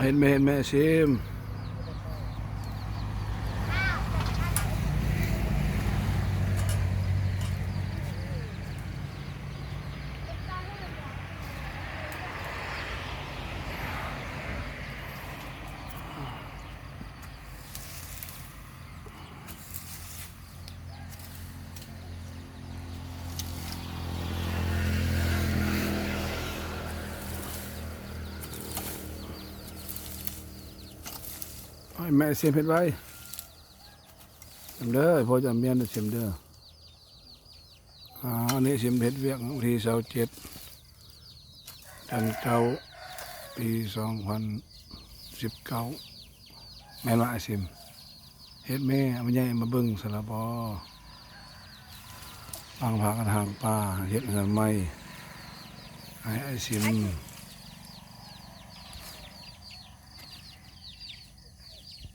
เห็นแม่ซิมให้แม่ซิมเห็นไว้จำเด้อพอจำเมียนซิมเด้ออันนี้ซิมเห็ดเวียกวันที่27เดือนเก้าปี2019แม่นว่าไอซิมเฮ็ดแม่มันใหญ่มาเบิ่งสละบอบางผากันทางป่าเฮ็ดเงินใหม่ให้ไอซิม